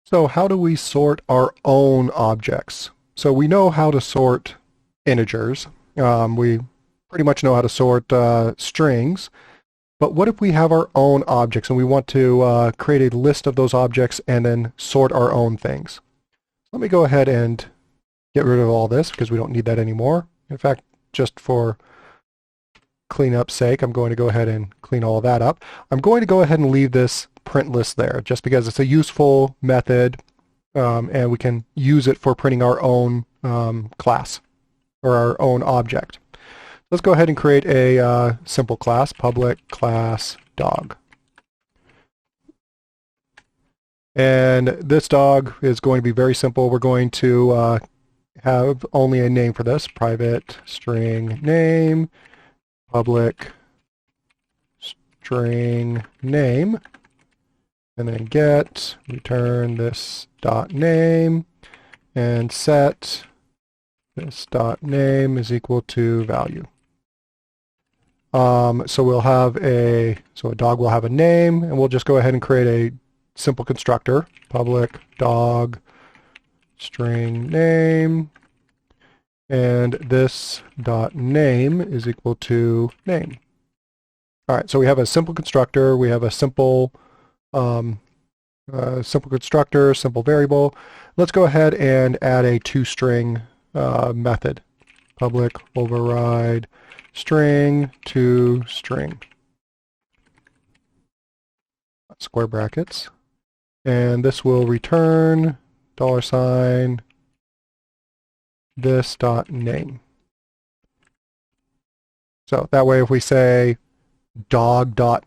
So how do we sort our own objects? So we know how to sort integers. We pretty much know how to sort strings. But what if we have our own objects and we want to create a list of those objects and then sort our own things? Let me go ahead and get rid of all this because we don't need that anymore. In fact, just for cleanup's sake, I'm going to go ahead and clean all of that up. I'm going to go ahead and leave this print list there just because it's a useful method and we can use it for printing our own class or our own object. Let's go ahead and create a simple class, public class dog. And this dog is going to be very simple. We're going to have only a name for this, private string name, public string name, and then get, return this dot name, and set this dot name is equal to value. So we'll have a dog will have a name, and we'll just go ahead and create a simple constructor, public dog string name, and this dot name is equal to name. All right, so we have a simple constructor, we have a simple simple constructor, simple variable. Let's go ahead and add a toString method, public override string to string, square brackets, and this will return $, this dot name. So that way if we say dog dot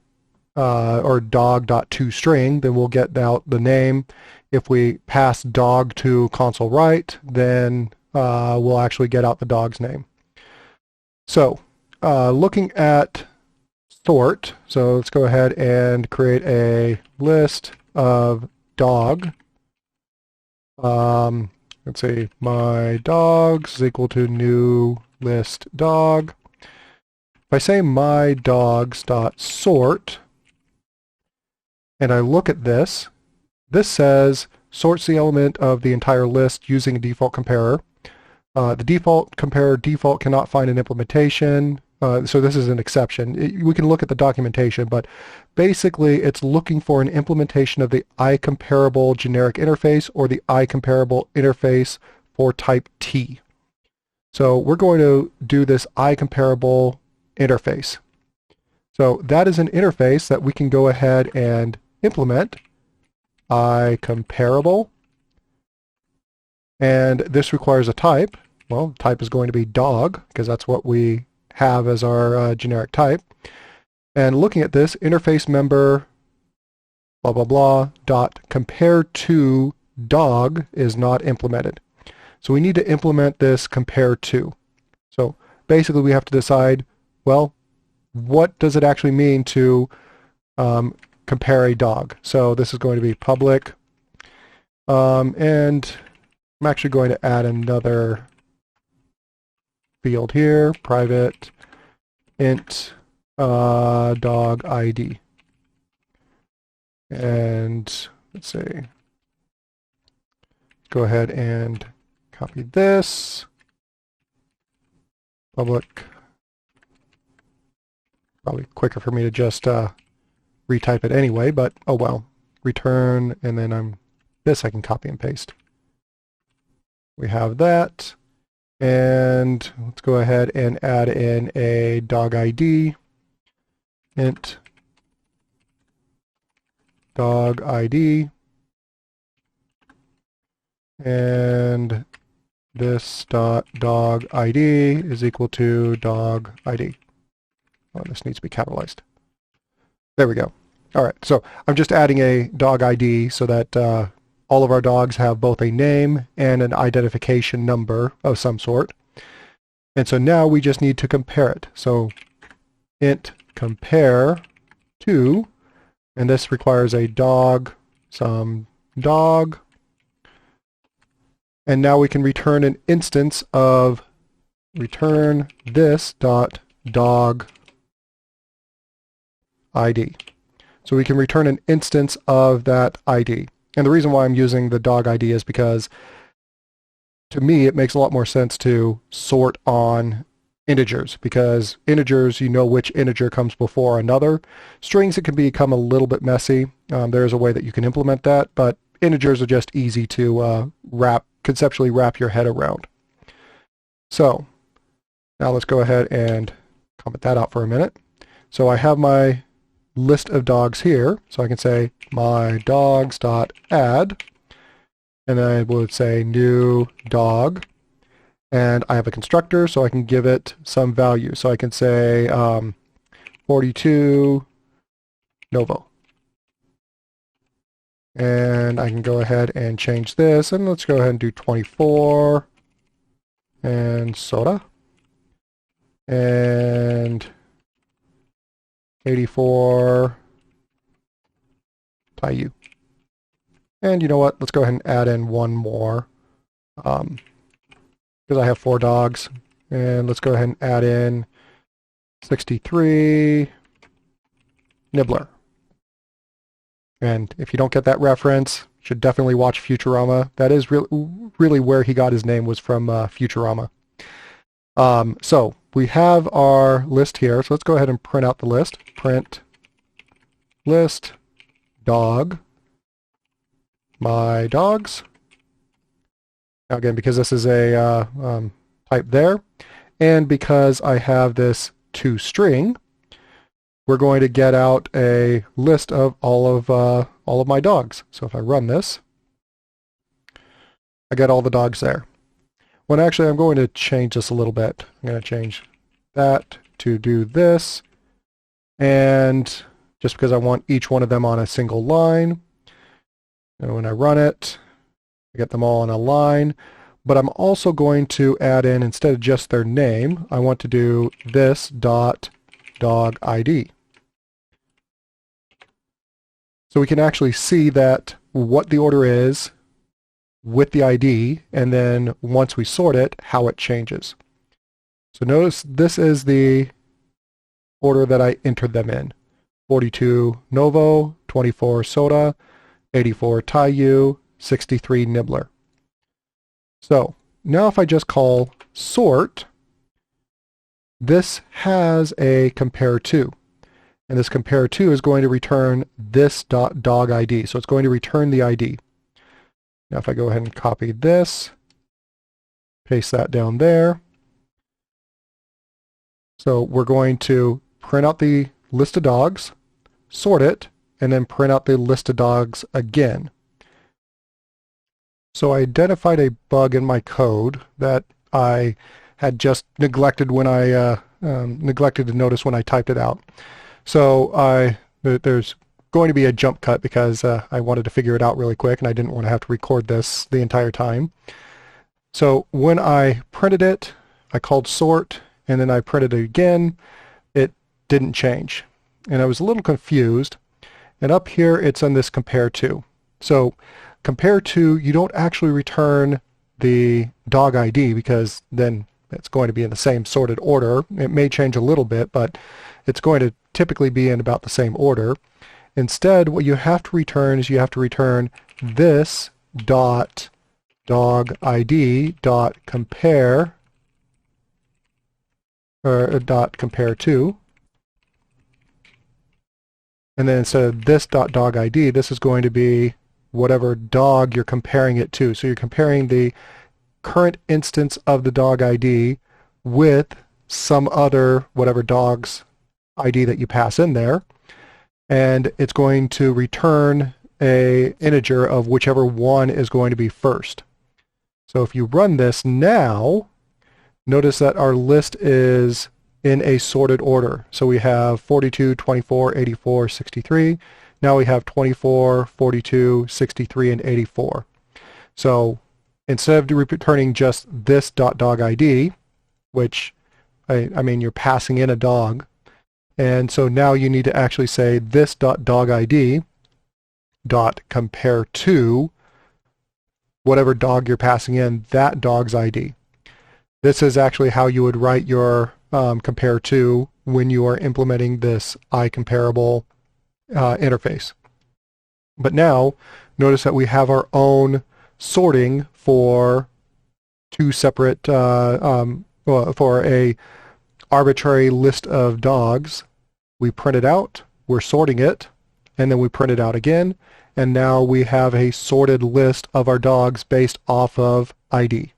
or dog dot toString, then we'll get out the name. If we pass dog to console write, then we'll actually get out the dog's name. So looking at sort, so let's go ahead and create a list of dog. Let's say my dogs is equal to new list dog. If I say my dogs dot sort, and I look at this, this says sorts the element of the entire list using a default comparer. The default comparer default cannot find an implementation, so this is an exception. We can look at the documentation, but basically it's looking for an implementation of the iComparable generic interface or the iComparable interface for type T. So we're going to do this iComparable interface. So that is an interface that we can go ahead and implement, iComparable, and this requires a type. Well, type is going to be dog because that's what we have as our generic type. And looking at this, interface member blah blah blah dot compare to dog is not implemented. So we need to implement this compare to. So basically we have to decide, well, what does it actually mean to compare a dog? So this is going to be public, and I'm actually going to add another field here, private int dog ID. And let's see, go ahead and copy this, public, probably quicker for me to just retype it anyway, but oh well, return, and then this I can copy and paste. We have that, and let's go ahead and add in a dog ID, int dog ID, and this dot dog ID is equal to dog ID. Oh, this needs to be capitalized. There we go. All right, so I'm just adding a dog ID so that all of our dogs have both a name and an identification number of some sort. And so now we just need to compare it. So int compare to, and this requires a dog, some dog. And now we can return an instance of return this dot dog ID. So we can return an instance of that ID. And the reason why I'm using the dog ID is because to me it makes a lot more sense to sort on integers, because integers, you know which integer comes before another. Strings, it can become a little bit messy. There's a way that you can implement that, but integers are just easy to conceptually wrap your head around. So now let's go ahead and comment that out for a minute. So I have my list of dogs here, so I can say my dogs.add, and then I would say new dog. And I have a constructor, so I can give it some value. So I can say 42 Novo. And I can go ahead and change this, and let's go ahead and do 24 and Soda. And 84 Taiyu. And you know what? Let's go ahead and add in one more. Because I have 4 dogs. And let's go ahead and add in 63 Nibbler. And if you don't get that reference, you should definitely watch Futurama. That is really where he got his name, was from Futurama. So we have our list here. So let's go ahead and print out the list. Print list dog my dogs. Now again, because this is a type there, and because I have this toString, we're going to get out a list of all of my dogs. So if I run this, I get all the dogs there. Well, actually, I'm going to change this a little bit. I'm going to change that to do this, and just because I want each one of them on a single line, and when I run it, I get them all in a line. But I'm also going to add in, instead of just their name, I want to do this dot dog ID. So we can actually see that what the order is with the ID, and then once we sort it, how it changes. So notice this is the order that I entered them in. 42 Novo, 24 Soda, 84 Taiyu, 63 Nibbler. So now if I just call sort, this has a compare to. And this compare to is going to return this dog ID. So it's going to return the ID. Now if I go ahead and copy this, paste that down there. So we're going to print out the list of dogs, sort it, and then print out the list of dogs again. So I identified a bug in my code that I had just neglected when I neglected to notice when I typed it out. So there's going to be a jump cut because I wanted to figure it out really quick, and I didn't want to have to record this the entire time. So when I printed it, I called sort, and then I printed it again. It didn't change, and I was a little confused. And up here, it's on this compare to. So compare to, you don't actually return the dog ID, because then it's going to be in the same sorted order. It may change a little bit, but it's going to typically be in about the same order. Instead, what you have to return is you have to return this dot dog ID dot compare, or dot compare to. And then instead of this dot dog ID, this is going to be whatever dog you're comparing it to. So you're comparing the current instance of the dog ID with some other whatever dog's ID that you pass in there, and it's going to return a integer of whichever one is going to be first. So if you run this now, notice that our list is in a sorted order. So we have 42, 24, 84, 63. Now we have 24, 42, 63, and 84. So instead of returning just this dog ID, which I mean you're passing in a dog, and so now you need to actually say this dog ID dot compare to whatever dog you're passing in, that dog's ID. This is actually how you would write your compare to when you are implementing this iComparable interface. But now notice that we have our own sorting for two separate, well, for a arbitrary list of dogs. We print it out, we're sorting it, and then we print it out again, and now we have a sorted list of our dogs based off of ID.